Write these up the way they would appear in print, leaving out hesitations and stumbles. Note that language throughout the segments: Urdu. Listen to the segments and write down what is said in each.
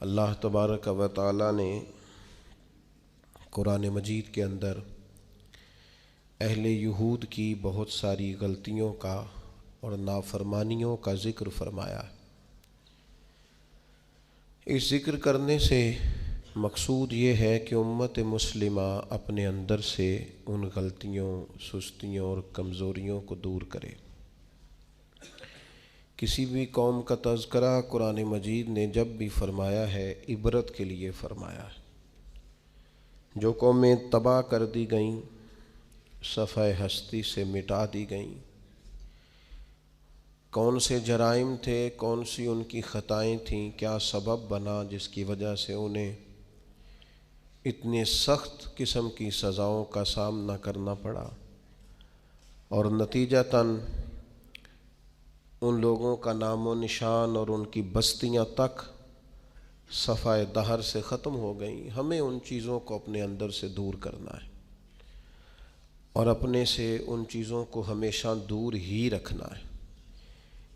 اللہ تبارک و تعالی نے قرآن مجید کے اندر اہل یہود کی بہت ساری غلطیوں کا اور نافرمانیوں کا ذکر فرمایا ہے۔ اس ذکر کرنے سے مقصود یہ ہے کہ امت مسلمہ اپنے اندر سے ان غلطیوں، سستیوں اور کمزوریوں کو دور کرے۔ کسی بھی قوم کا تذکرہ قرآن مجید نے جب بھی فرمایا ہے عبرت کے لیے فرمایا ہے۔ جو قومیں تباہ کر دی گئیں، صفحہ ہستی سے مٹا دی گئیں، کون سے جرائم تھے، کون سی ان کی خطائیں تھیں، کیا سبب بنا جس کی وجہ سے انہیں اتنے سخت قسم کی سزاؤں کا سامنا کرنا پڑا، اور نتیجتاً ان لوگوں کا نام و نشان اور ان کی بستیاں تک صفحہ دہر سے ختم ہو گئیں۔ ہمیں ان چیزوں کو اپنے اندر سے دور کرنا ہے اور اپنے سے ان چیزوں کو ہمیشہ دور ہی رکھنا ہے۔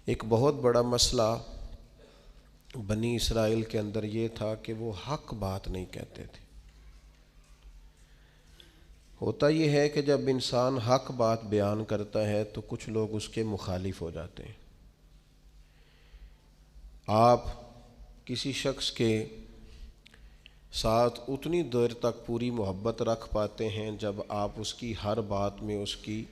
ایک بہت بڑا مسئلہ بنی اسرائیل کے اندر یہ تھا کہ وہ حق بات نہیں کہتے تھے۔ ہوتا یہ ہے کہ جب انسان حق بات بیان کرتا ہے تو کچھ لوگ اس کے مخالف ہو جاتے ہیں۔ آپ کسی شخص کے ساتھ اتنی دیر تک پوری محبت رکھ پاتے ہیں جب آپ اس کی ہر بات میں اس کی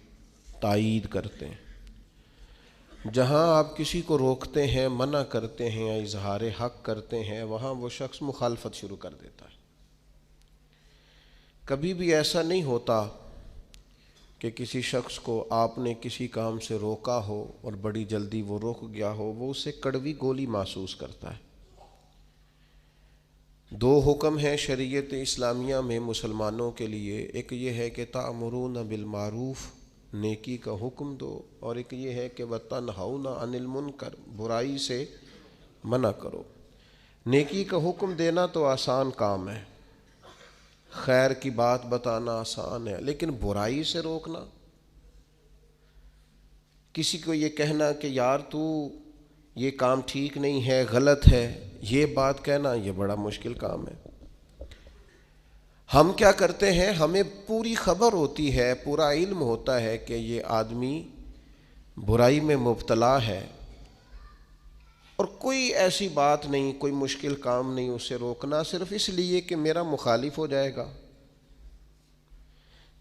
تائید کرتے ہیں۔ جہاں آپ کسی کو روکتے ہیں، منع کرتے ہیں یا اظہار حق کرتے ہیں، وہاں وہ شخص مخالفت شروع کر دیتا ہے۔ کبھی بھی ایسا نہیں ہوتا کہ کسی شخص کو آپ نے کسی کام سے روکا ہو اور بڑی جلدی وہ رک گیا ہو، وہ اسے کڑوی گولی محسوس کرتا ہے۔ دو حکم ہیں شریعت اسلامیہ میں مسلمانوں کے لیے، ایک یہ ہے کہ تأمرون بالمعروف، نیکی کا حکم دو، اور ایک یہ ہے کہ وتنہون عن المنکر، برائی سے منع کرو۔ نیکی کا حکم دینا تو آسان کام ہے، خیر کی بات بتانا آسان ہے، لیکن برائی سے روکنا، کسی کو یہ کہنا کہ یار تو یہ کام ٹھیک نہیں ہے، غلط ہے، یہ بات کہنا، یہ بڑا مشکل کام ہے۔ ہم کیا کرتے ہیں، ہمیں پوری خبر ہوتی ہے، پورا علم ہوتا ہے کہ یہ آدمی برائی میں مبتلا ہے، اور کوئی ایسی بات نہیں، کوئی مشکل کام نہیں اسے روکنا، صرف اس لیے کہ میرا مخالف ہو جائے گا،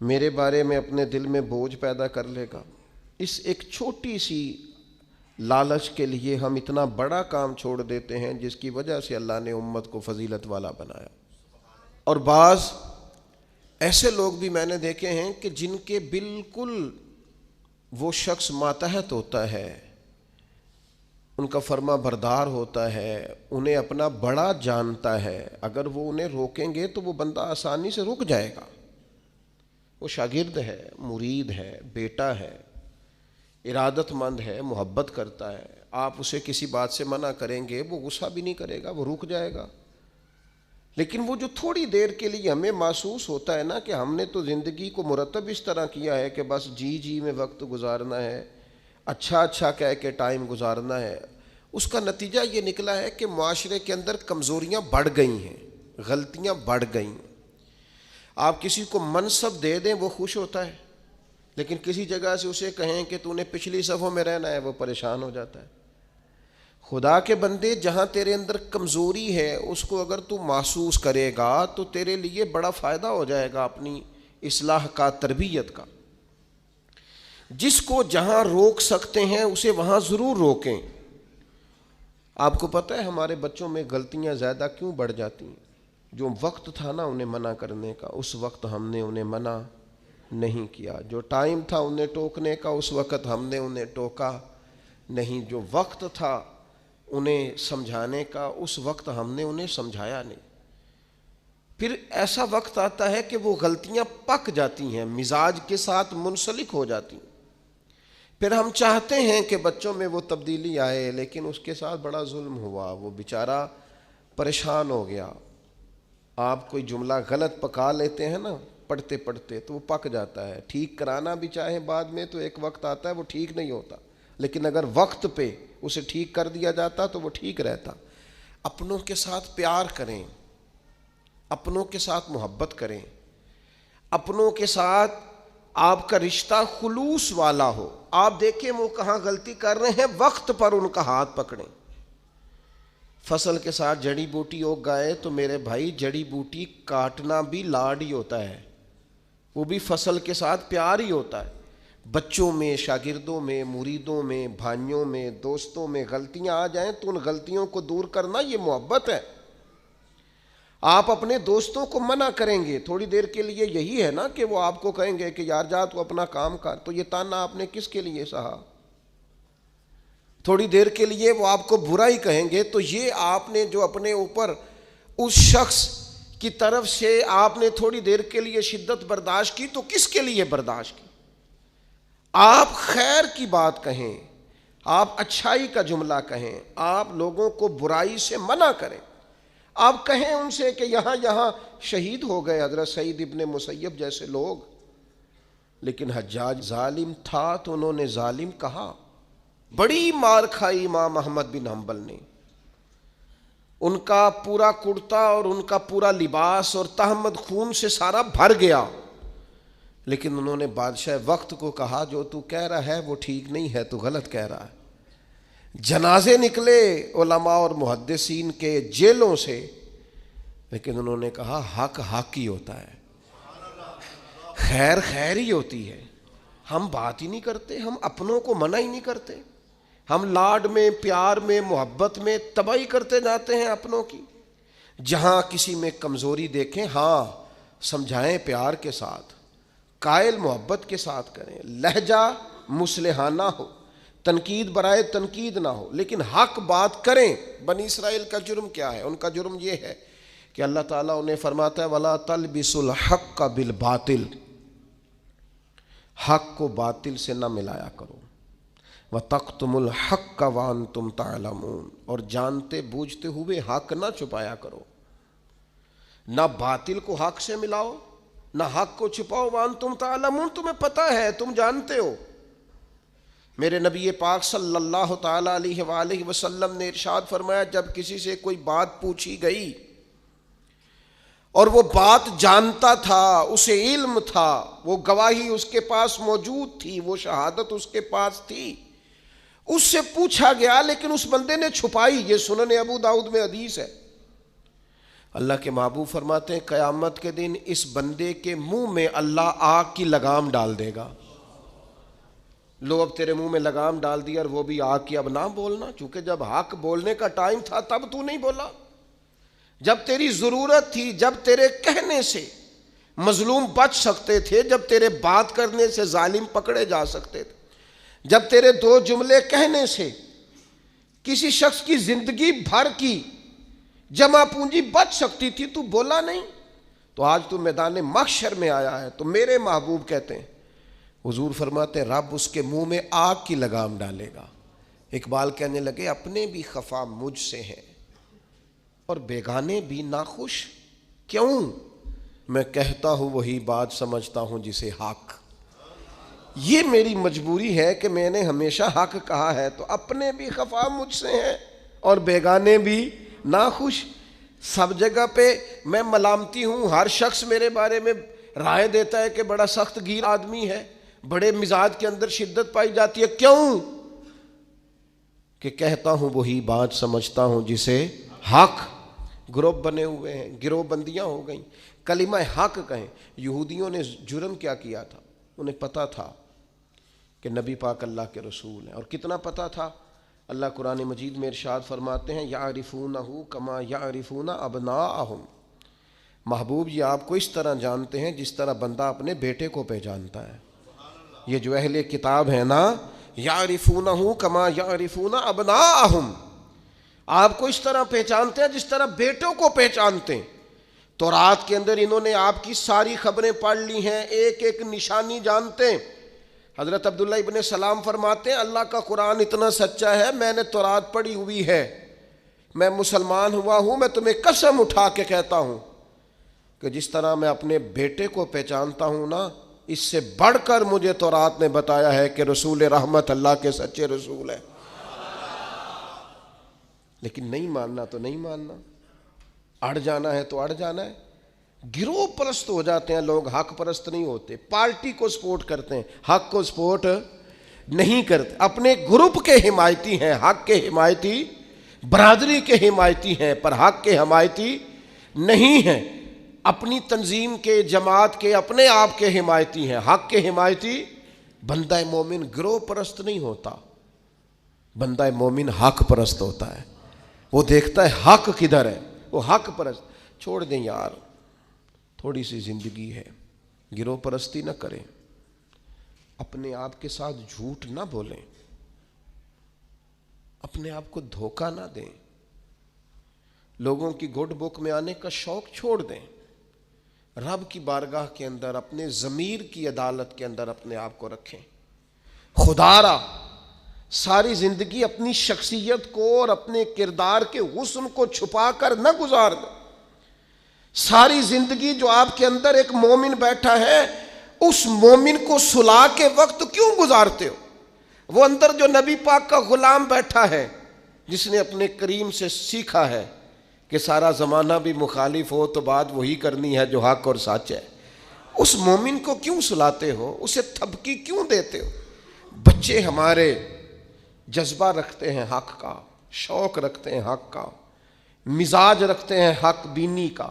میرے بارے میں اپنے دل میں بوجھ پیدا کر لے گا۔ اس ایک چھوٹی سی لالچ کے لیے ہم اتنا بڑا کام چھوڑ دیتے ہیں جس کی وجہ سے اللہ نے امت کو فضیلت والا بنایا۔ اور بعض ایسے لوگ بھی میں نے دیکھے ہیں کہ جن کے بالکل وہ شخص ماتحت ہوتا ہے، ان کا فرما بردار ہوتا ہے، انہیں اپنا بڑا جانتا ہے، اگر وہ انہیں روکیں گے تو وہ بندہ آسانی سے رک جائے گا۔ وہ شاگرد ہے، مرید ہے، بیٹا ہے، ارادت مند ہے، محبت کرتا ہے، آپ اسے کسی بات سے منع کریں گے وہ غصہ بھی نہیں کرے گا، وہ رک جائے گا۔ لیکن وہ جو تھوڑی دیر کے لیے ہمیں محسوس ہوتا ہے نا کہ ہم نے تو زندگی کو مرتب اس طرح کیا ہے کہ بس جی میں وقت گزارنا ہے، اچھا کہہ کے ٹائم گزارنا ہے، اس کا نتیجہ یہ نکلا ہے کہ معاشرے کے اندر کمزوریاں بڑھ گئی ہیں، غلطیاں بڑھ گئیں۔ آپ کسی کو منصب دے دیں وہ خوش ہوتا ہے، لیکن کسی جگہ سے اسے کہیں کہ تو نے پچھلی صفوں میں رہنا ہے، وہ پریشان ہو جاتا ہے۔ خدا کے بندے، جہاں تیرے اندر کمزوری ہے اس کو اگر تو محسوس کرے گا تو تیرے لیے بڑا فائدہ ہو جائے گا اپنی اصلاح کا، تربیت کا۔ جس کو جہاں روک سکتے ہیں اسے وہاں ضرور روکیں۔ آپ کو پتہ ہے ہمارے بچوں میں غلطیاں زیادہ کیوں بڑھ جاتی ہیں؟ جو وقت تھا نا انہیں منع کرنے کا، اس وقت ہم نے انہیں منع نہیں کیا۔ جو ٹائم تھا انہیں ٹوکنے کا، اس وقت ہم نے انہیں ٹوکا نہیں۔ جو وقت تھا انہیں سمجھانے کا، اس وقت ہم نے انہیں سمجھایا نہیں۔ پھر ایسا وقت آتا ہے کہ وہ غلطیاں پک جاتی ہیں، مزاج کے ساتھ منسلک ہو جاتی ہیں۔ پھر ہم چاہتے ہیں کہ بچوں میں وہ تبدیلی آئے، لیکن اس کے ساتھ بڑا ظلم ہوا، وہ بیچارہ پریشان ہو گیا۔ آپ کوئی جملہ غلط پکا لیتے ہیں نا پڑھتے پڑھتے تو وہ پک جاتا ہے، ٹھیک کرانا بھی چاہے بعد میں تو ایک وقت آتا ہے وہ ٹھیک نہیں ہوتا، لیکن اگر وقت پہ اسے ٹھیک کر دیا جاتا تو وہ ٹھیک رہتا۔ اپنوں کے ساتھ پیار کریں، اپنوں کے ساتھ محبت کریں، اپنوں کے ساتھ آپ کا رشتہ خلوص والا ہو۔ آپ دیکھیں وہ کہاں غلطی کر رہے ہیں، وقت پر ان کا ہاتھ پکڑیں۔ فصل کے ساتھ جڑی بوٹی اگ گئے تو میرے بھائی جڑی بوٹی کاٹنا بھی لاڈ ہی ہوتا ہے، وہ بھی فصل کے ساتھ پیار ہی ہوتا ہے۔ بچوں میں، شاگردوں میں، مریدوں میں، بھائیوں میں، دوستوں میں غلطیاں آ جائیں تو ان غلطیوں کو دور کرنا یہ محبت ہے۔ آپ اپنے دوستوں کو منع کریں گے تھوڑی دیر کے لیے، یہی ہے نا کہ وہ آپ کو کہیں گے کہ یار جا تو اپنا کام کر، تو یہ تانا آپ نے کس کے لیے سہا؟ تھوڑی دیر کے لیے وہ آپ کو برا ہی کہیں گے، تو یہ آپ نے جو اپنے اوپر اس شخص کی طرف سے آپ نے تھوڑی دیر کے لیے شدت برداشت کی، تو کس کے لیے برداشت کی؟ آپ خیر کی بات کہیں، آپ اچھائی کا جملہ کہیں، آپ لوگوں کو برائی سے منع کریں۔ آپ کہیں ان سے کہ یہاں شہید ہو گئے حضرت سعید ابن مسیب جیسے لوگ، لیکن حجاج ظالم تھا تو انہوں نے ظالم کہا۔ بڑی مار کھائی امام احمد بن حنبل نے، ان کا پورا کرتا اور ان کا پورا لباس اور تہمت خون سے سارا بھر گیا، لیکن انہوں نے بادشاہ وقت کو کہا جو تو کہہ رہا ہے وہ ٹھیک نہیں ہے، تو غلط کہہ رہا ہے۔ جنازے نکلے علماء اور محدثین کے جیلوں سے، لیکن انہوں نے کہا حق حق ہی ہوتا ہے، خیر خیر ہی ہوتی ہے۔ ہم بات ہی نہیں کرتے، ہم اپنوں کو منع ہی نہیں کرتے، ہم لاڈ میں، پیار میں، محبت میں تباہی کرتے جاتے ہیں اپنوں کی۔ جہاں کسی میں کمزوری دیکھیں، ہاں سمجھائیں پیار کے ساتھ، قائل محبت کے ساتھ کریں، لہجہ مصلحانہ ہو، تنقید برائے تنقید نہ ہو، لیکن حق بات کریں۔ بنی اسرائیل کا جرم کیا ہے؟ ان کا جرم یہ ہے کہ اللہ تعالیٰ انہیں فرماتا ہے وَلَا تَلْبِسُوا الْحَقَّ بِالْبَاطِلِ، حق کو باطل سے نہ ملایا کرو، وَتَقْتُمُوا الْحَقَّ وَأَنْتُمْ تَعْلَمُونَ، اور جانتے بوجھتے ہوئے حق نہ چھپایا کرو۔ نہ باطل کو حق سے ملاؤ، نہ حق کو چھپاؤ، وَأَنْتُمْ تَعْلَمُونَ، تمہیں پتہ ہے، تم جانتے ہو۔ میرے نبی پاک صلی اللہ تعالی علیہ وآلہ وسلم نے ارشاد فرمایا جب کسی سے کوئی بات پوچھی گئی اور وہ بات جانتا تھا، اسے علم تھا، وہ گواہی اس کے پاس موجود تھی، وہ شہادت اس کے پاس تھی، اس سے پوچھا گیا لیکن اس بندے نے چھپائی۔ یہ سنن ابو داؤد میں حدیث ہے۔ اللہ کے محبوب فرماتے ہیں قیامت کے دن اس بندے کے منہ میں اللہ آگ کی لگام ڈال دے گا۔ لو اب تیرے منہ میں لگام ڈال دی اور وہ بھی آگ کی، اب نہ بولنا، چونکہ جب حق بولنے کا ٹائم تھا تب تو نہیں بولا، جب تیری ضرورت تھی، جب تیرے کہنے سے مظلوم بچ سکتے تھے، جب تیرے بات کرنے سے ظالم پکڑے جا سکتے تھے، جب تیرے دو جملے کہنے سے کسی شخص کی زندگی بھر کی جمع پونجی بچ سکتی تھی، تو بولا نہیں، تو آج تو میدان محشر میں آیا ہے۔ تو میرے محبوب کہتے ہیں، حضور فرماتے ہیں رب اس کے منہ میں آگ کی لگام ڈالے گا۔ اقبال کہنے لگے اپنے بھی خفا مجھ سے ہیں اور بیگانے بھی ناخوش، کیوں؟ میں کہتا ہوں وہی بات سمجھتا ہوں جسے حق۔ یہ میری مجبوری ہے کہ میں نے ہمیشہ حق کہا ہے، تو اپنے بھی خفا مجھ سے ہیں اور بیگانے بھی ناخوش۔ سب جگہ پہ میں ملامتی ہوں، ہر شخص میرے بارے میں رائے دیتا ہے کہ بڑا سخت گیر آدمی ہے، بڑے مزاج کے اندر شدت پائی جاتی ہے، کیوں؟ کہ کہتا ہوں وہی بات سمجھتا ہوں جسے حق۔ گروپ بنے ہوئے ہیں، گروہ بندیاں ہو گئیں، کلمہ حق کہیں۔ یہودیوں نے جرم کیا کیا تھا؟ انہیں پتا تھا کہ نبی پاک اللہ کے رسول ہیں، اور کتنا پتا تھا؟ اللہ قرآن مجید میں ارشاد فرماتے ہیں یعرفونہ کما یعرفون ابناءہم، محبوب یہ آپ کو اس طرح جانتے ہیں جس طرح بندہ اپنے بیٹے کو پہچانتا ہے۔ یہ جو اہل کتاب ہے نا، یعرفونہ کما یعرفون ابناءہم، آپ کو اس طرح پہچانتے ہیں جس طرح بیٹوں کو پہچانتے ہیں۔ تورات کے اندر انہوں نے آپ کی ساری خبریں پڑھ لی ہیں، ایک ایک نشانی جانتے ہیں۔ حضرت عبداللہ ابن سلام فرماتے ہیں اللہ کا قرآن اتنا سچا ہے، میں نے تورات پڑھی ہوئی ہے، میں مسلمان ہوا ہوں، میں تمہیں قسم اٹھا کے کہتا ہوں کہ جس طرح میں اپنے بیٹے کو پہچانتا ہوں نا، اس سے بڑھ کر مجھے تورات نے بتایا ہے کہ رسول رحمت اللہ کے سچے رسول ہیں۔ لیکن نہیں ماننا تو نہیں ماننا، اڑ جانا ہے تو اڑ جانا ہے۔ گروہ پرست ہو جاتے ہیں لوگ، حق پرست نہیں ہوتے۔ پارٹی کو سپورٹ کرتے ہیں، حق کو سپورٹ نہیں کرتے۔ اپنے گروپ کے حمایتی ہیں، حق کے حمایتی، برادری کے حمایتی ہیں، پر حق کے حمایتی نہیں ہیں۔ اپنی تنظیم کے، جماعت کے، اپنے آپ کے حمایتی ہیں، حق کے حمایتی۔ بندہ مومن گروہ پرست نہیں ہوتا، بندہ مومن حق پرست ہوتا ہے۔ وہ دیکھتا ہے حق کدھر ہے، وہ حق پرست۔ چھوڑ دیں یار، تھوڑی سی زندگی ہے، گروہ پرستی نہ کریں، اپنے آپ کے ساتھ جھوٹ نہ بولیں، اپنے آپ کو دھوکہ نہ دیں، لوگوں کی گڈ بک میں آنے کا شوق چھوڑ دیں، رب کی بارگاہ کے اندر، اپنے ضمیر کی عدالت کے اندر اپنے آپ کو رکھیں۔ خدا را ساری زندگی اپنی شخصیت کو اور اپنے کردار کے حسن کو چھپا کر نہ گزار دیں۔ ساری زندگی جو آپ کے اندر ایک مومن بیٹھا ہے، اس مومن کو صلح کے وقت کیوں گزارتے ہو؟ وہ اندر جو نبی پاک کا غلام بیٹھا ہے، جس نے اپنے کریم سے سیکھا ہے کہ سارا زمانہ بھی مخالف ہو تو بات وہی کرنی ہے جو حق اور سچ ہے، اس مومن کو کیوں سلاتے ہو؟ اسے تھپکی کیوں دیتے ہو؟ بچے ہمارے جذبہ رکھتے ہیں حق کا، شوق رکھتے ہیں حق کا، مزاج رکھتے ہیں حق بینی کا،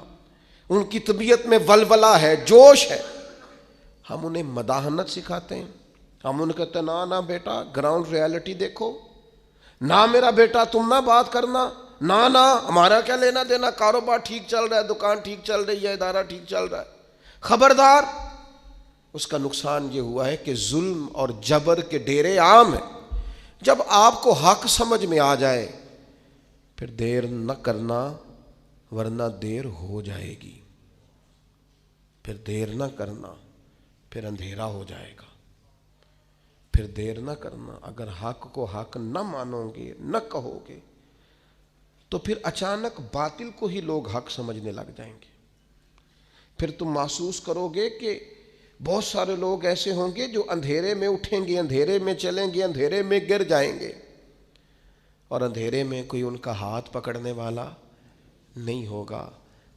ان کی طبیعت میں ولولہ ہے، جوش ہے۔ ہم انہیں مداحنت سکھاتے ہیں، ہم انہیں کہتے ہیں نہ بیٹا گراؤنڈ ریالٹی دیکھو، نہ میرا بیٹا تم نہ بات کرنا، نہ ہمارا کیا لینا دینا، کاروبار ٹھیک چل رہا ہے، دکان ٹھیک چل رہی ہے، ادارہ ٹھیک چل رہا ہے، خبردار۔ اس کا نقصان یہ ہوا ہے کہ ظلم اور جبر کے ڈیرے عام ہیں۔ جب آپ کو حق سمجھ میں آ جائے پھر دیر نہ کرنا، ورنہ دیر ہو جائے گی، پھر دیر نہ کرنا، پھر اندھیرا ہو جائے گا، پھر دیر نہ کرنا۔ اگر حق کو حق نہ مانو گے، نہ کہو گے، تو پھر اچانک باطل کو ہی لوگ حق سمجھنے لگ جائیں گے۔ پھر تم محسوس کرو گے کہ بہت سارے لوگ ایسے ہوں گے جو اندھیرے میں اٹھیں گے، اندھیرے میں چلیں گے، اندھیرے میں گر جائیں گے، اور اندھیرے میں کوئی ان کا ہاتھ پکڑنے والا نہیں ہوگا۔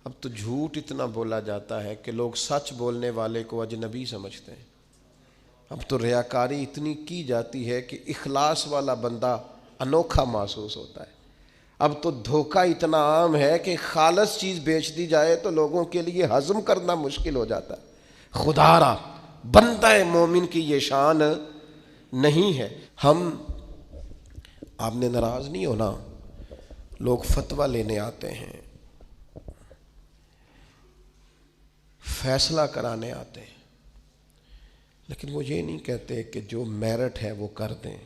اب تو جھوٹ اتنا بولا جاتا ہے کہ لوگ سچ بولنے والے کو اجنبی سمجھتے ہیں۔ اب تو ریاکاری اتنی کی جاتی ہے کہ اخلاص والا بندہ انوکھا محسوس ہوتا ہے۔ اب تو دھوکہ اتنا عام ہے کہ خالص چیز بیچ دی جائے تو لوگوں کے لیے ہضم کرنا مشکل ہو جاتا ہے۔ خدا را بندہ مومن کی یہ شان نہیں ہے۔ آپ نے ناراض نہیں ہونا، لوگ فتویٰ لینے آتے ہیں، فیصلہ کرانے آتے ہیں، لیکن وہ یہ نہیں کہتے کہ جو میرٹ ہے وہ کر دیں۔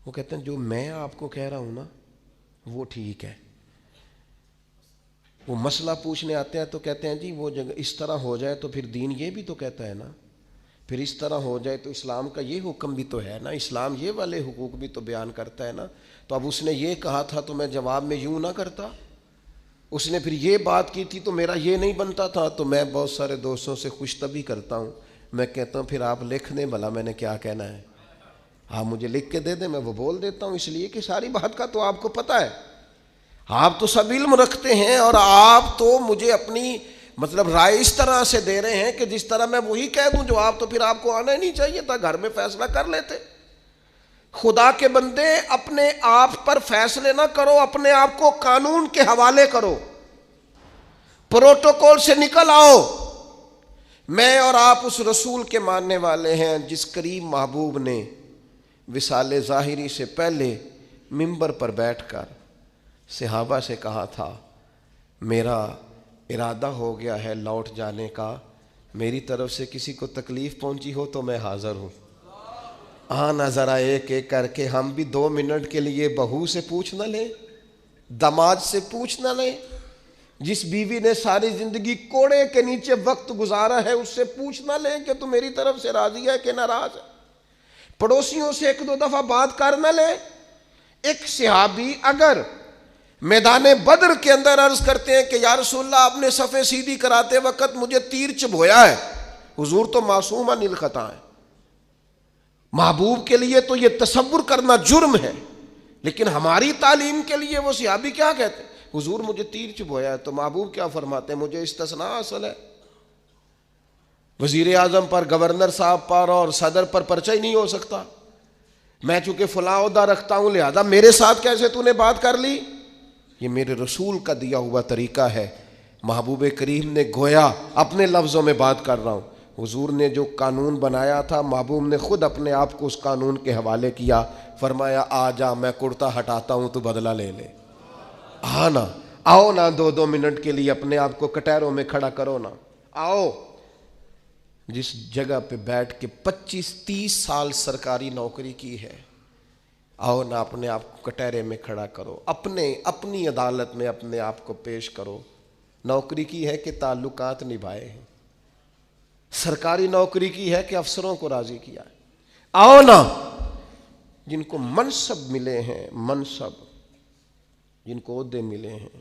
وہ کہتے ہیں جو میں آپ کو کہہ رہا ہوں نا وہ ٹھیک ہے۔ وہ مسئلہ پوچھنے آتے ہیں تو کہتے ہیں جی وہ جگہ اس طرح ہو جائے تو پھر دین یہ بھی تو کہتا ہے نا، پھر اس طرح ہو جائے تو اسلام کا یہ حکم بھی تو ہے نا، اسلام یہ والے حقوق بھی تو بیان کرتا ہے نا۔ تو اب اس نے یہ کہا تھا تو میں جواب میں یوں نہ کرتا، اس نے پھر یہ بات کی تھی تو میرا یہ نہیں بنتا تھا۔ تو میں بہت سارے دوستوں سے خوش طبعی کرتا ہوں، میں کہتا ہوں پھر آپ لکھ دیں بھلا میں نے کیا کہنا ہے، آپ مجھے لکھ کے دے دیں، میں وہ بول دیتا ہوں، اس لیے کہ ساری بات کا تو آپ کو پتہ ہے، آپ تو سب علم رکھتے ہیں، اور آپ تو مجھے اپنی رائے اس طرح سے دے رہے ہیں کہ جس طرح میں وہی کہہ دوں جو آپ، تو پھر آپ کو آنا ہی نہیں چاہیے تھا، گھر میں فیصلہ کر لیتے۔ خدا کے بندے اپنے آپ پر فیصلے نہ کرو، اپنے آپ کو قانون کے حوالے کرو، پروٹوکول سے نکل آؤ۔ میں اور آپ اس رسول کے ماننے والے ہیں جس کریم محبوب نے وصال ظاہری سے پہلے منبر پر بیٹھ کر صحابہ سے کہا تھا میرا ارادہ ہو گیا ہے لوٹ جانے کا، میری طرف سے کسی کو تکلیف پہنچی ہو تو میں حاضر ہوں۔ آنا ذرا ایک ایک کر کے ہم بھی 2 منٹ کے لیے بہو سے پوچھ نہ لیں، داماد سے پوچھ نہ لیں، جس بیوی نے ساری زندگی کوڑے کے نیچے وقت گزارا ہے اس سے پوچھ نہ لیں کہ تو میری طرف سے راضی ہے کہ ناراض ہے۔ پڑوسیوں سے 1-2 دفعہ بات کر نہ لیں۔ ایک صحابی اگر میدان بدر کے اندر عرض کرتے ہیں کہ یا رسول اللہ آپ نے صفیں سیدھی کراتے وقت مجھے تیر چبھویا ہے، حضور تو معصوم عن الخطا ہے، محبوب کے لیے تو یہ تصور کرنا جرم ہے لیکن ہماری تعلیم کے لیے وہ صحابی کیا کہتے ہیں؟ حضور مجھے تیر چبھویا ہے، تو محبوب کیا فرماتے ہیں؟ مجھے استثناء حاصل ہے، وزیر اعظم پر، گورنر صاحب پر اور صدر پر پرچہ ہی نہیں ہو سکتا، میں چونکہ فلاں عہدہ رکھتا ہوں لہذا میرے ساتھ کیسے تو نے بات کر لی؟ یہ میرے رسول کا دیا ہوا طریقہ ہے۔ محبوب کریم نے گویا اپنے لفظوں میں بات کر رہا ہوں، حضور نے جو قانون بنایا تھا محبوب نے خود اپنے آپ کو اس قانون کے حوالے کیا، فرمایا آ جا میں کرتا ہٹاتا ہوں تو بدلہ لے لے، نا آؤ نا 2 منٹ کے لیے اپنے آپ کو کٹہروں میں کھڑا کرو نا، آؤ جس جگہ پہ بیٹھ کے 25-30 سال سرکاری نوکری کی ہے، آؤ نا اپنے آپ کو کٹہرے میں کھڑا کرو، اپنی عدالت میں اپنے آپ کو پیش کرو۔ نوکری کی ہے کہ تعلقات نبھائے ہیں، سرکاری نوکری کی ہے کہ افسروں کو راضی کیا ہے۔ آؤ نا جن کو منصب ملے ہیں، منصب جن کو عہدے ملے ہیں،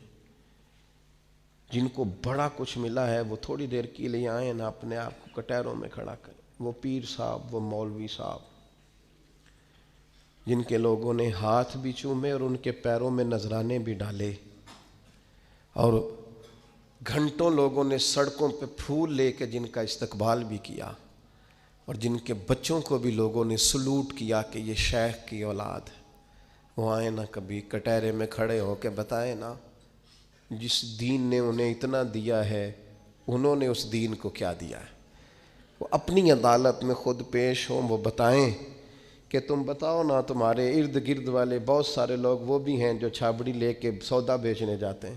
جن کو بڑا کچھ ملا ہے، وہ تھوڑی دیر کے لیے آئیں نا اپنے آپ کو کٹہروں میں کھڑا کریں۔ وہ پیر صاحب، وہ مولوی صاحب جن کے لوگوں نے ہاتھ بھی چومے اور ان کے پیروں میں نذرانے بھی ڈالے، اور گھنٹوں لوگوں نے سڑکوں پہ پھول لے کے جن کا استقبال بھی کیا، اور جن کے بچوں کو بھی لوگوں نے سلوٹ کیا کہ یہ شیخ کی اولاد ہے، وہ آئے نا کبھی کٹہرے میں کھڑے ہو کے بتائیں نا جس دین نے انہیں اتنا دیا ہے انہوں نے اس دین کو کیا دیا ہے۔ وہ اپنی عدالت میں خود پیش ہوں، وہ بتائیں کہ تم بتاؤ نا، تمہارے ارد گرد والے بہت سارے لوگ وہ بھی ہیں جو چھابڑی لے کے سودا بیچنے جاتے ہیں،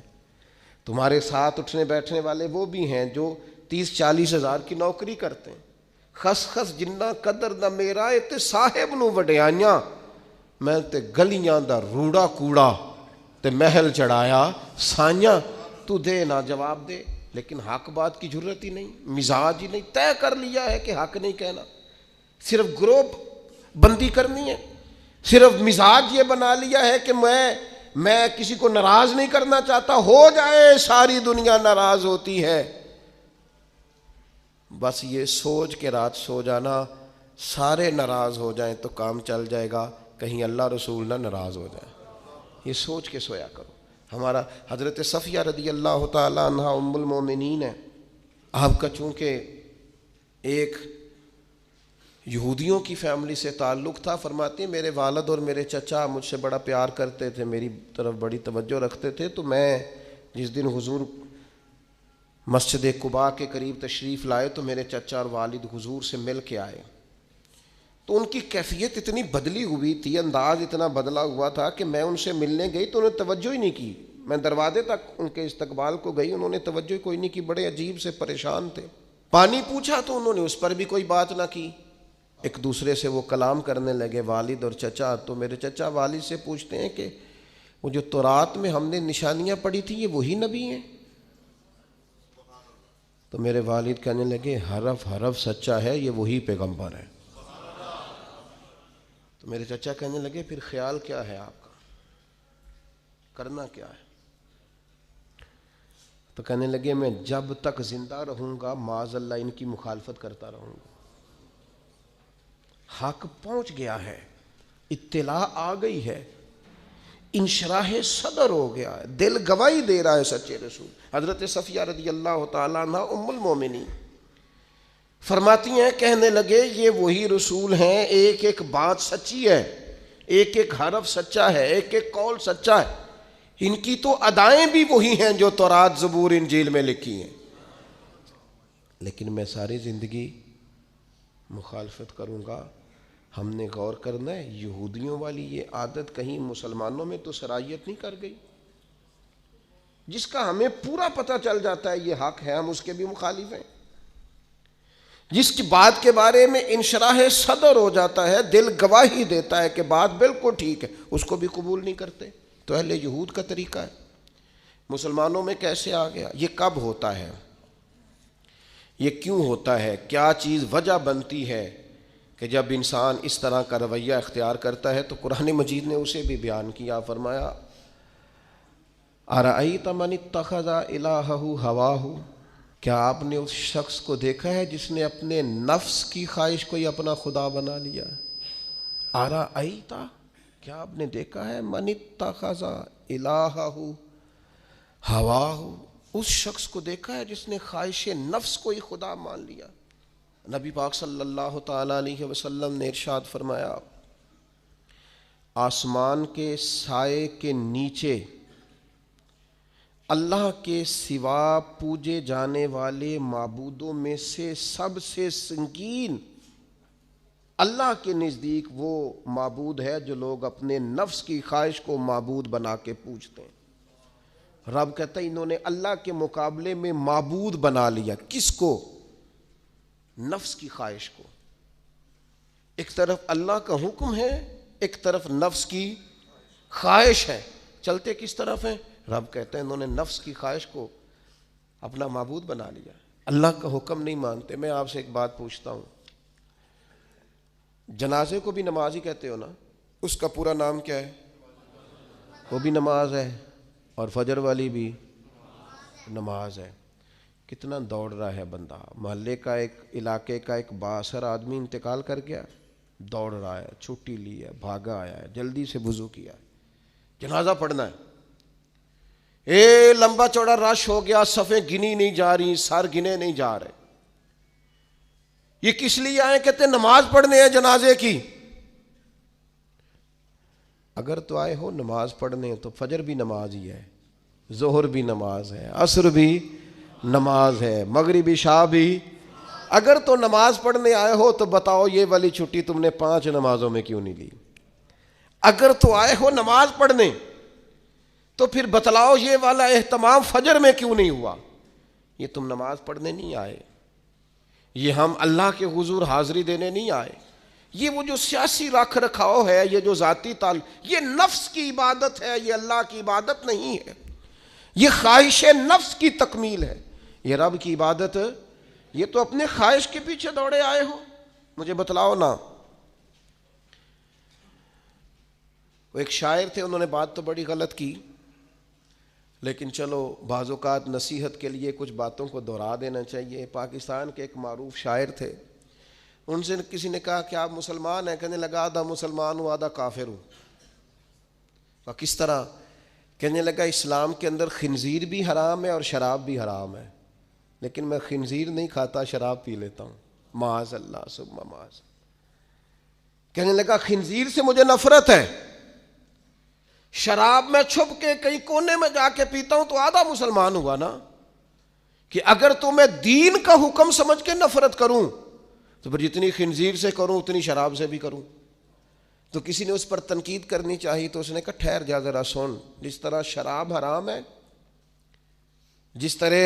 تمہارے ساتھ اٹھنے بیٹھنے والے وہ بھی ہیں جو 30-40 ہزار کی نوکری کرتے ہیں، خس خس جنہ قدر نہ میرا تے صاحب نو وڈیائیاں، میں تے گلیاں دا روڑا کوڑا تے محل چڑھایا سائیاں، تو دے نہ جواب دے، لیکن حق بات کی جرت ہی نہیں، مزاج ہی نہیں، طے کر لیا ہے کہ حق نہیں کہنا، صرف گروپ بندی کرنی ہے، صرف مزاج یہ بنا لیا ہے کہ میں کسی کو ناراض نہیں کرنا چاہتا، ہو جائے ساری دنیا ناراض ہوتی ہے، بس یہ سوچ کے رات سو جانا سارے ناراض ہو جائیں تو کام چل جائے گا، کہیں اللہ رسول نہ ناراض ہو جائے، یہ سوچ کے سویا کرو۔ ہمارا حضرت صفیہ رضی اللہ تعالی عنہ ام المومنین ہے، آپ کا چونکہ ایک یہودیوں کی فیملی سے تعلق تھا، فرماتے ہیں میرے والد اور میرے چچا مجھ سے بڑا پیار کرتے تھے، میری طرف بڑی توجہ رکھتے تھے، تو میں جس دن حضور مسجد قباء کے قریب تشریف لائے تو میرے چچا اور والد حضور سے مل کے آئے، تو ان کی کیفیت اتنی بدلی ہوئی تھی، انداز اتنا بدلا ہوا تھا کہ میں ان سے ملنے گئی تو انہوں نے توجہ ہی نہیں کی، میں دروازے تک ان کے استقبال کو گئی، انہوں نے توجہ کوئی نہیں کی، بڑے عجیب سے پریشان تھے، پانی پوچھا تو انہوں نے اس پر بھی کوئی بات نہ کی، ایک دوسرے سے وہ کلام کرنے لگے والد اور چچا، تو میرے چچا والد سے پوچھتے ہیں کہ وہ جو تورات میں ہم نے نشانیاں پڑھی تھی یہ وہی نبی ہیں؟ تو میرے والد کہنے لگے حرف سچا ہے، یہ وہی پیغمبر ہے۔ تو میرے چچا کہنے لگے پھر خیال کیا ہے آپ کا، کرنا کیا ہے؟ تو کہنے لگے میں جب تک زندہ رہوں گا معاذ اللہ ان کی مخالفت کرتا رہوں گا۔ حق پہنچ گیا ہے، اطلاع آ گئی ہے، انشراح صدر ہو گیا ہے، دل گواہی دے رہا ہے سچے رسول۔ حضرت صفیہ رضی اللہ تعالیٰ عنہ ام المومنین فرماتی ہیں کہنے لگے یہ وہی رسول ہیں، ایک ایک بات سچی ہے، ایک ایک حرف سچا ہے، ایک ایک قول سچا ہے، ان کی تو ادائیں بھی وہی ہیں جو تورات زبور انجیل میں لکھی ہیں، لیکن میں ساری زندگی مخالفت کروں گا۔ ہم نے غور کرنا ہے یہودیوں والی یہ عادت کہیں مسلمانوں میں تو سرایت نہیں کر گئی، جس کا ہمیں پورا پتہ چل جاتا ہے یہ حق ہے ہم اس کے بھی مخالف ہیں، جس کی بات کے بارے میں انشراح صدر ہو جاتا ہے، دل گواہی دیتا ہے کہ بات بالکل ٹھیک ہے، اس کو بھی قبول نہیں کرتے۔ تو اہل یہود کا طریقہ ہے، مسلمانوں میں کیسے آ گیا؟ یہ کب ہوتا ہے؟ یہ کیوں ہوتا ہے؟ کیا چیز وجہ بنتی ہے کہ جب انسان اس طرح کا رویہ اختیار کرتا ہے؟ تو قرآن مجید نے اسے بھی بیان کیا، فرمایا اَرَأَيْتَ مَنِ اتَّخَذَ إِلَٰهَهُ هَوَاهُ، کیا آپ نے اس شخص کو دیکھا ہے جس نے اپنے نفس کی خواہش کو ہی اپنا خدا بنا لیا؟ اَرَأَيْتَ، کیا آپ نے دیکھا ہے من اتخذ الہہ ہواہ، اس شخص کو دیکھا ہے جس نے خواہش نفس کو ہی خدا مان لیا؟ نبی پاک صلی اللہ تعالی علیہ وسلم نے ارشاد فرمایا آسمان کے سائے کے نیچے اللہ کے سوا پوجے جانے والے معبودوں میں سے سب سے سنگین اللہ کے نزدیک وہ معبود ہے جو لوگ اپنے نفس کی خواہش کو معبود بنا کے پوجتے ہیں۔ رب کہتا ہے انہوں نے اللہ کے مقابلے میں معبود بنا لیا۔ کس کو؟ نفس کی خواہش کو۔ ایک طرف اللہ کا حکم ہے، ایک طرف نفس کی خواہش ہے، چلتے کس طرف ہیں؟ رب کہتا ہے انہوں نے نفس کی خواہش کو اپنا معبود بنا لیا، اللہ کا حکم نہیں مانتے۔ میں آپ سے ایک بات پوچھتا ہوں، جنازے کو بھی نماز ہی کہتے ہو نا؟ اس کا پورا نام کیا ہے؟ وہ بھی نماز ہے، اور فجر والی بھی نماز ہے۔ کتنا دوڑ رہا ہے بندہ، محلے کا ایک علاقے کا ایک بااثر آدمی انتقال کر گیا، دوڑ رہا ہے، چھٹی لی ہے، بھاگا آیا ہے، جلدی سے وضو کیا، جنازہ پڑھنا ہے، لمبا چوڑا رش ہو گیا، صفیں گنی نہیں جا رہی، سر گنے نہیں جا رہے۔ یہ کس لیے آئے؟ کہتے ہیں نماز پڑھنے ہیں جنازے کی۔ اگر تو آئے ہو نماز پڑھنے تو فجر بھی نماز ہی ہے، ظہر بھی نماز ہے، عصر بھی نماز ہے، مغرب عشاء بھی۔ اگر تو نماز پڑھنے آئے ہو تو بتاؤ یہ والی چھٹی تم نے 5 نمازوں میں کیوں نہیں لی؟ اگر تو آئے ہو نماز پڑھنے تو پھر بتلاؤ یہ والا اہتمام فجر میں کیوں نہیں ہوا؟ یہ تم نماز پڑھنے نہیں آئے، یہ ہم اللہ کے حضور حاضری دینے نہیں آئے۔ یہ وہ جو سیاسی رکھ رکھاؤ ہے، یہ جو ذاتی یہ نفس کی عبادت ہے، یہ اللہ کی عبادت نہیں ہے، یہ خواہش نفس کی تکمیل ہے۔ یہ رب کی عبادت، یہ تو اپنے خواہش کے پیچھے دوڑے آئے ہو۔ مجھے بتلاؤ نا۔ وہ ایک شاعر تھے، انہوں نے بات تو بڑی غلط کی، لیکن چلو بعض اوقات نصیحت کے لیے کچھ باتوں کو دہرا دینا چاہیے۔ پاکستان کے ایک معروف شاعر تھے، ان سے کسی نے کہا کہ آپ مسلمان ہیں؟ کہنے لگا آدھا مسلمان ہوں آدھا کافر ہوں۔ کہا کس طرح؟ کہنے لگا اسلام کے اندر خنزیر بھی حرام ہے اور شراب بھی حرام ہے، لیکن میں خنزیر نہیں کھاتا، شراب پی لیتا ہوں، معاذ اللہ ثم معاذ۔ کہنے لگا خنزیر سے مجھے نفرت ہے، شراب میں چھپ کے کئی کونے میں جا کے پیتا ہوں تو آدھا مسلمان ہوا نا۔ کہ اگر تو میں دین کا حکم سمجھ کے نفرت کروں تو پھر جتنی خنزیر سے کروں اتنی شراب سے بھی کروں۔ تو کسی نے اس پر تنقید کرنی چاہی تو اس نے کہا ٹھہر جا ذرا سن، جس طرح شراب حرام ہے، جس طرح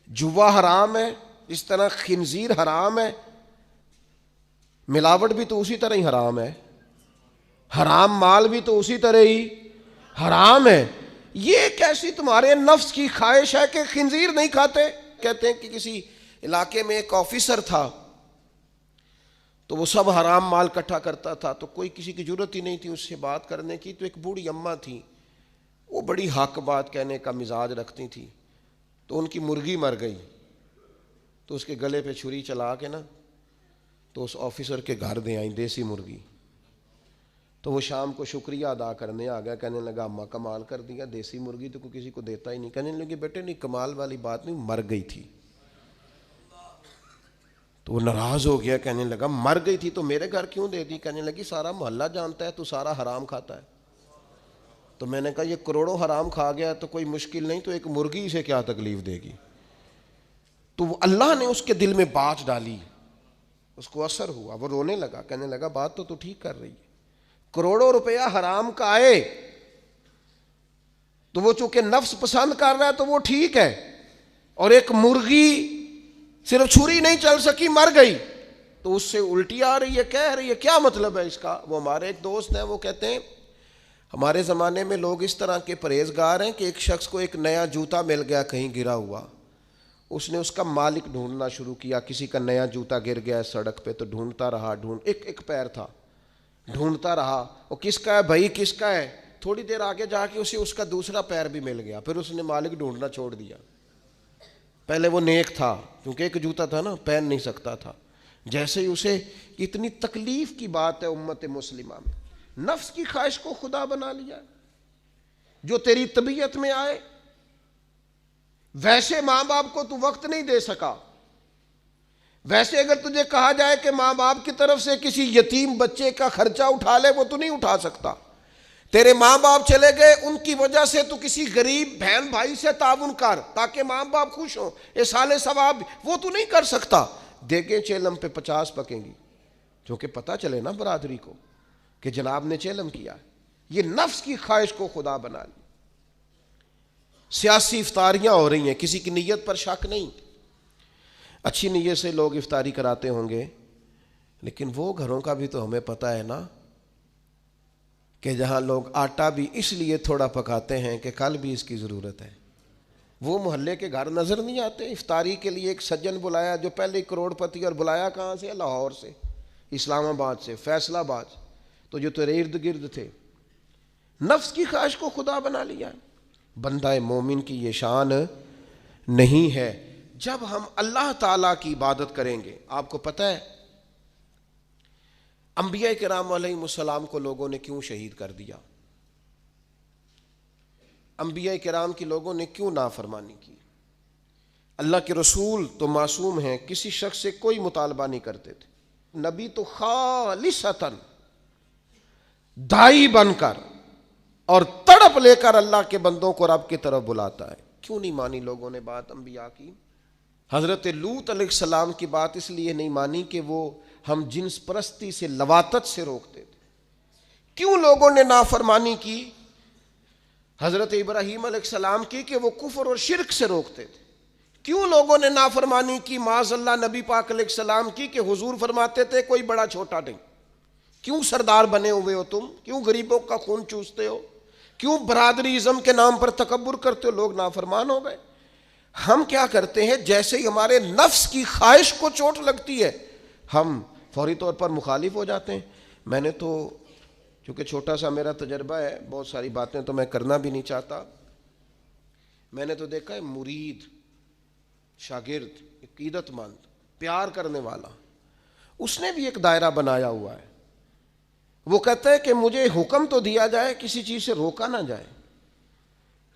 جوا حرام ہے، جس طرح خنزیر حرام ہے، ملاوٹ بھی تو اسی طرح ہی حرام ہے، حرام مال بھی تو اسی طرح ہی حرام ہے۔ یہ کیسی تمہارے نفس کی خواہش ہے کہ خنزیر نہیں کھاتے؟ کہتے ہیں کہ کسی علاقے میں ایک آفیسر تھا تو وہ سب حرام مال اکٹھا کرتا تھا، تو کوئی کسی کی ضرورت ہی نہیں تھی اس سے بات کرنے کی۔ تو ایک بوڑھی اماں تھی، وہ بڑی حق بات کہنے کا مزاج رکھتی تھی، تو ان کی مرغی مر گئی، تو اس کے گلے پہ چھری چلا کے نا تو اس آفیسر کے گھر دے آئیں دیسی مرغی۔ تو وہ شام کو شکریہ ادا کرنے آ گیا، کہنے لگا اماں کمال کر دیا، دیسی مرغی تو کوئی کسی کو دیتا ہی نہیں۔ کہنے لگے بیٹے نہیں، کمال والی بات نہیں، مر گئی تھی۔ تو وہ ناراض ہو گیا، کہنے لگا مر گئی تھی تو میرے گھر کیوں دے دی؟ کہنے لگی سارا محلہ جانتا ہے تو سارا حرام کھاتا ہے۔ تو میں نے کہا یہ کروڑوں حرام کھا گیا تو کوئی مشکل نہیں، تو ایک مرغی سے کیا تکلیف دے گی؟ تو وہ اللہ نے اس کے دل میں بات ڈالی، اس کو اثر ہوا، وہ رونے لگا، کہنے لگا بات تو ٹھیک کر رہی ہے، کروڑوں روپیہ حرام کا آئے تو وہ چونکہ نفس پسند کر رہا ہے تو وہ ٹھیک ہے، اور ایک مرغی صرف چھری نہیں چل سکی مر گئی تو اس سے الٹی آ رہی ہے، کہہ رہی ہے، کیا مطلب ہے اس کا؟ وہ ہمارے ایک دوست ہیں، وہ کہتے ہیں ہمارے زمانے میں لوگ اس طرح کے پرہیزگار ہیں کہ ایک شخص کو ایک نیا جوتا مل گیا کہیں گرا ہوا، اس نے اس کا مالک ڈھونڈنا شروع کیا۔ کسی کا نیا جوتا گر گیا سڑک پہ تو ڈھونڈتا رہا، ایک پیر تھا، ڈھونڈتا رہا، وہ کس کا ہے بھائی، کس کا ہے؟ تھوڑی دیر آگے جا کے اسے اس کا دوسرا پیر بھی مل گیا، پھر اس نے مالک ڈھونڈنا چھوڑ دیا۔ پہلے وہ نیک تھا کیونکہ ایک جوتا تھا نا، پہن نہیں سکتا تھا، جیسے ہی اسے اتنی تکلیف کی بات ہے امت مسلمہ میں، نفس کی خواہش کو خدا بنا لیا، جو تیری طبیعت میں آئے ویسے ماں باپ کو تو وقت نہیں دے سکا، ویسے اگر تجھے کہا جائے کہ ماں باپ کی طرف سے کسی یتیم بچے کا خرچہ اٹھا لے، وہ تو نہیں اٹھا سکتا۔ تیرے ماں باپ چلے گئے، ان کی وجہ سے تو کسی غریب بہن بھائی سے تعاون کر تاکہ ماں باپ خوش ہوں، احسان ثواب، وہ تو نہیں کر سکتا۔ دیکھیں چیلم پہ 50 پکیں گی، کیونکہ پتہ چلے نا برادری کو کہ جناب نے چیلم کیا۔ یہ نفس کی خواہش کو خدا بنا لی۔ سیاسی افطاریاں ہو رہی ہیں، کسی کی نیت پر شک نہیں، اچھی نیت سے لوگ افطاری کراتے ہوں گے، لیکن وہ گھروں کا بھی تو ہمیں پتہ ہے نا کہ جہاں لوگ آٹا بھی اس لیے تھوڑا پکاتے ہیں کہ کل بھی اس کی ضرورت ہے۔ وہ محلے کے گھر نظر نہیں آتے؟ افطاری کے لیے ایک سجن بلایا جو پہلے کروڑ پتی، اور بلایا کہاں سے؟ لاہور سے، اسلام آباد سے، فیصل آباد، تو جو تیرے ارد گرد تھے۔ نفس کی خواہش کو خدا بنا لیا۔ بندہ مومن کی یہ شان نہیں ہے۔ جب ہم اللہ تعالیٰ کی عبادت کریں گے، آپ کو پتہ ہے انبیاء کرام علیہم السلام کو لوگوں نے کیوں شہید کر دیا؟ انبیاء کرام کی لوگوں نے کیوں نافرمانی کی؟ اللہ کے رسول تو معصوم ہیں، کسی شخص سے کوئی مطالبہ نہیں کرتے تھے۔ نبی تو خالصتاً داعی بن کر اور تڑپ لے کر اللہ کے بندوں کو رب کی طرف بلاتا ہے۔ کیوں نہیں مانی لوگوں نے بات انبیاء کی؟ حضرت لوط علیہ السلام کی بات اس لیے نہیں مانی کہ وہ ہم جنس پرستی سے، لواطت سے روکتے تھے۔ کیوں لوگوں نے نافرمانی کی حضرت ابراہیم علیہ السلام کی؟ کہ وہ کفر اور شرک سے روکتے تھے۔ کیوں لوگوں نے نافرمانی کی معاذ اللہ نبی پاک علیہ السلام کی؟ کہ حضور فرماتے تھے کوئی بڑا چھوٹا نہیں۔ کیوں سردار بنے ہوئے ہو تم؟ کیوں غریبوں کا خون چوستے ہو؟ کیوں برادری ازم کے نام پر تکبر کرتے ہو؟ لوگ نافرمان ہو گئے۔ ہم کیا کرتے ہیں؟ جیسے ہی ہمارے نفس کی خواہش کو چوٹ لگتی ہے، ہم فوری طور پر مخالف ہو جاتے ہیں۔ میں نے تو، چونکہ چھوٹا سا میرا تجربہ ہے، بہت ساری باتیں تو میں کرنا بھی نہیں چاہتا، میں نے تو دیکھا ہے مرید، شاگرد، عقیدت مند، پیار کرنے والا، اس نے بھی ایک دائرہ بنایا ہوا ہے۔ وہ کہتا ہے کہ مجھے حکم تو دیا جائے، کسی چیز سے روکا نہ جائے۔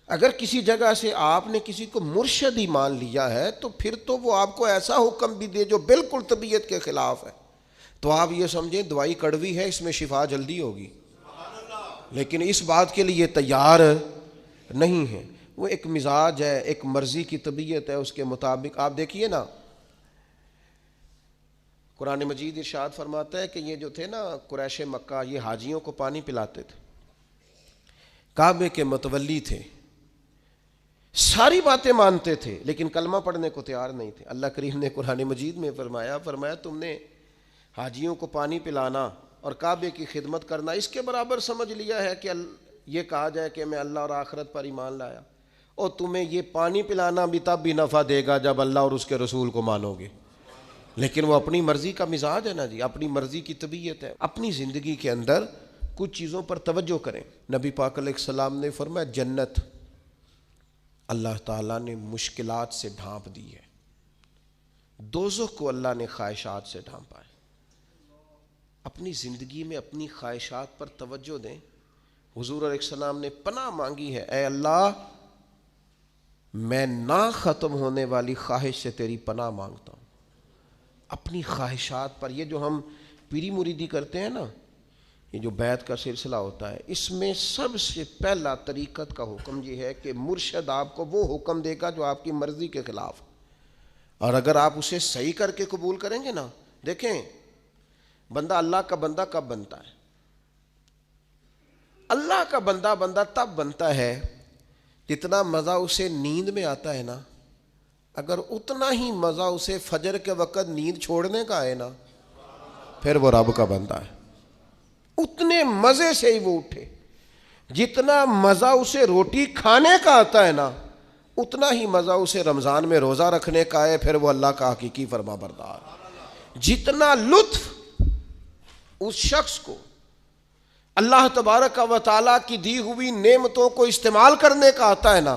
اگر کسی جگہ سے آپ نے کسی کو مرشد ہی مان لیا ہے تو پھر تو وہ آپ کو ایسا حکم بھی دے جو بالکل طبیعت کے خلاف ہے، تو آپ یہ سمجھیں دوائی کڑوی ہے، اس میں شفا جلدی ہوگی، لیکن اس بات کے لیے تیار نہیں ہے۔ وہ ایک مزاج ہے، ایک مرضی کی طبیعت ہے، اس کے مطابق آپ دیکھیے نا، قرآن مجید ارشاد فرماتا ہے کہ یہ جو تھے نا قریش مکہ، یہ حاجیوں کو پانی پلاتے تھے، کعبے کے متولی تھے، ساری باتیں مانتے تھے، لیکن کلمہ پڑھنے کو تیار نہیں تھے۔ اللہ کریم نے قرآن مجید میں فرمایا تم نے حاجیوں کو پانی پلانا اور کعبے کی خدمت کرنا اس کے برابر سمجھ لیا ہے کہ یہ کہا جائے کہ میں اللہ اور آخرت پر ایمان لایا، اور تمہیں یہ پانی پلانا بھی تب بھی نفع دے گا جب اللہ اور اس کے رسول کو مانو گے۔ لیکن وہ اپنی مرضی کا مزاج ہے نا جی، اپنی مرضی کی طبیعت ہے۔ اپنی زندگی کے اندر کچھ چیزوں پر توجہ کریں۔ نبی پاک علیہ السلام نے فرمایا جنت اللہ تعالیٰ نے مشکلات سے ڈھانپ دی ہے، دوزخ کو اللہ نے خواہشات سے ڈھانپا ہے۔ اپنی زندگی میں اپنی خواہشات پر توجہ دیں۔ حضور علیہ السلام نے پناہ مانگی ہے، اے اللہ میں نہ ختم ہونے والی خواہش سے تیری پناہ مانگتا ہوں۔ اپنی خواہشات پر، یہ جو ہم پیری مریدی کرتے ہیں نا، یہ جو بیعت کا سلسلہ ہوتا ہے، اس میں سب سے پہلا طریقت کا حکم یہ ہے کہ مرشد آپ کو وہ حکم دے گا جو آپ کی مرضی کے خلاف، اور اگر آپ اسے صحیح کر کے قبول کریں گے نا، دیکھیں بندہ اللہ کا بندہ کب بنتا ہے؟ اللہ کا بندہ تب بنتا ہے جتنا مزہ اسے نیند میں آتا ہے نا، اگر اتنا ہی مزہ اسے فجر کے وقت نیند چھوڑنے کا آئے نا، پھر وہ رب کا بندہ ہے۔ اتنے مزے سے ہی وہ اٹھے، جتنا مزہ اسے روٹی کھانے کا آتا ہے نا، اتنا ہی مزہ اسے رمضان میں روزہ رکھنے کا ہے، پھر وہ اللہ کا حقیقی فرما بردار۔ جتنا لطف اس شخص کو اللہ تبارک و تعالیٰ کی دی ہوئی نعمتوں کو استعمال کرنے کا آتا ہے نا،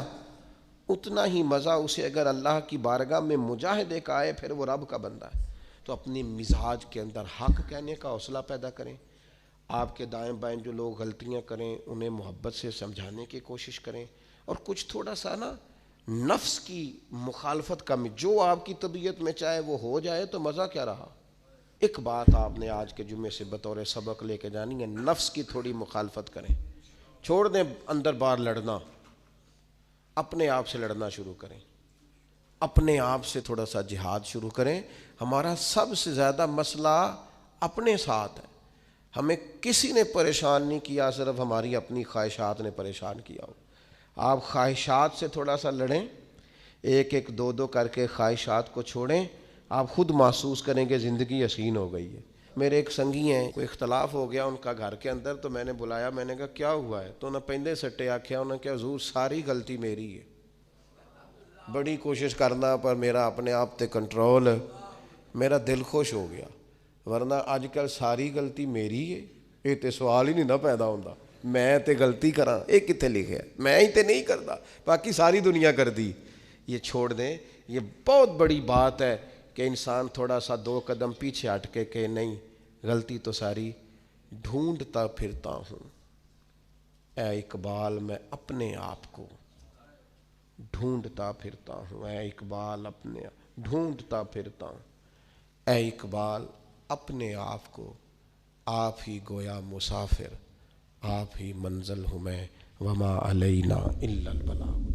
اتنا ہی مزہ اسے اگر اللہ کی بارگاہ میں مجاہدے کا آئے، پھر وہ رب کا بندہ ہے۔ تو اپنے مزاج کے اندر حق کہنے کا حوصلہ پیدا کریں، آپ کے دائیں بائیں جو لوگ غلطیاں کریں انہیں محبت سے سمجھانے کی کوشش کریں، اور کچھ تھوڑا سا نا نفس کی مخالفت کم، جو آپ کی طبیعت میں چاہے وہ ہو جائے تو مزہ کیا رہا۔ ایک بات آپ نے آج کے جمعے سے بطور سبق لے کے جانی ہے، نفس کی تھوڑی مخالفت کریں، چھوڑ دیں اندر باہر لڑنا، اپنے آپ سے لڑنا شروع کریں، اپنے آپ سے تھوڑا سا جہاد شروع کریں۔ ہمارا سب سے زیادہ مسئلہ اپنے ساتھ ہے، ہمیں کسی نے پریشان نہیں کیا، صرف ہماری اپنی خواہشات نے پریشان کیا ہو۔ آپ خواہشات سے تھوڑا سا لڑیں، ایک ایک دو دو کر کے خواہشات کو چھوڑیں، آپ خود محسوس کریں کہ زندگی حسین ہو گئی ہے۔ میرے ایک سنگی ہیں، کوئی اختلاف ہو گیا ان کا گھر کے اندر، تو میں نے بلایا، میں نے کہا کیا ہوا ہے؟ تو انہیں پہلے سٹے آکھیا، انہوں نے کہا حضور ساری غلطی میری ہے، بڑی کوشش کرنا پر میرا اپنے آپ تے کنٹرول، میرا دل خوش ہو گیا، ورنہ آج کل ساری غلطی میری ہے، یہ تے سوال ہی نہیں نہ پیدا ہوتا، میں تے غلطی کراں، یہ کتے لکھے ہے، میں ہی تے نہیں کرتا، باقی ساری دنیا کر دی۔ یہ چھوڑ دیں، یہ بہت بڑی بات ہے کہ انسان تھوڑا سا دو قدم پیچھے ہٹ کے کہ نہیں، غلطی تو ساری ڈھونڈتا پھرتا ہوں، اے اقبال میں اپنے آپ کو ڈھونڈتا پھرتا ہوں، اے اقبال اپنے ڈھونڈتا پھرتا ہوں، اے اقبال اپنے آپ کو، آپ ہی گویا مسافر، آپ ہی منزل ہوں میں، وما علینا الا البلاغ۔